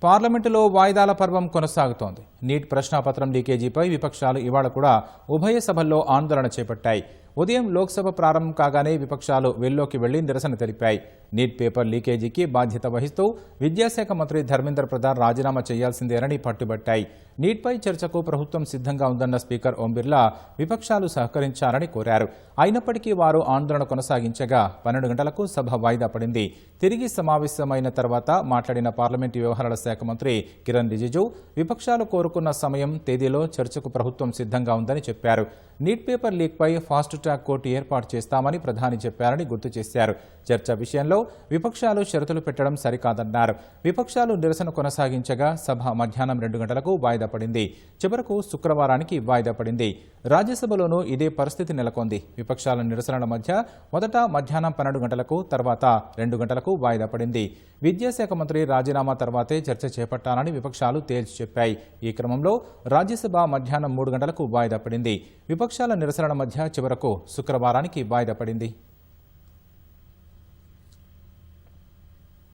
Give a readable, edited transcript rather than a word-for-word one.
పార్లమెంటులో వాయిదాల పర్వం కొనసాగుతోంది. నీట్ ప్రశ్నాపత్రం లీకేజీపై విపక్షాలు ఇవాళ కూడా ఉభయ సభల్లో ఆందోళన చేపట్టాయి. ఉదయం లోక్సభ ప్రారంభం కాగానే విపక్షాలు వెల్లోకి వెళ్లి నిరసన తెలిపాయి. నీట్ పేపర్ లీకేజీకి బాధ్యత వహిస్తూ విద్యాశాఖ మంత్రి ధర్మేంద్ర ప్రధాన్ రాజీనామా చేయాల్సిందేనని పట్టుబట్టాయి. నీట్పై చర్చకు ప్రభుత్వం సిద్ధంగా ఉందన్న స్పీకర్ ఓం బిర్లా విపక్షాలు సహకరించాలని కోరారు. అయినప్పటికీ వారు ఆందోళన కొనసాగించగా 12 గంటలకు సభ వాయిదా పడింది. తిరిగి సమావేశమైన తర్వాత మాట్లాడిన పార్లమెంటు వ్యవహారాల శాఖ మంత్రి కిరణ్ రిజిజు విపక్షాలు కోరుకున్న సమయం తేదీలో చర్చకు ప్రభుత్వం సిద్ధంగా ఉందని చెప్పారు. నీట్ పేపర్ లీక్పై ఫాస్ట్ ట్రాక్ కోర్టు ఏర్పాటు చేస్తామని ప్రధాని చెప్పారని గుర్తు చేశారు. చర్చ విషయంలో విపక్షాలు షరతులు పెట్టడం సరికాదన్నారు. విపక్షాలు నిరసన కొనసాగించగా సభ మధ్యాహ్నం 2 గంటలకు వాయిదా పడింది. చివరకు శుక్రవారానికి వాయిదా పడింది. రాజ్యసభలోనూ ఇదే పరిస్థితి నెలకొంది. విపక్షాల నిరసనల మధ్య మొదట మధ్యాహ్నం 12 గంటలకు, తర్వాత 2 గంటలకు వాయిదా పడింది. విద్యాశాఖ మంత్రి రాజీనామా తర్వాతే చర్చ చేపట్టాలని విపక్షాలు తేల్చి చెప్పాయి. ఈ క్రమంలో రాజ్యసభ మధ్యాహ్నం 3 గంటలకు వాయిదా పడింది. విపక్షాల నిరసనల మధ్య చివరకు శుక్రవారానికి వాయిదా పడింది.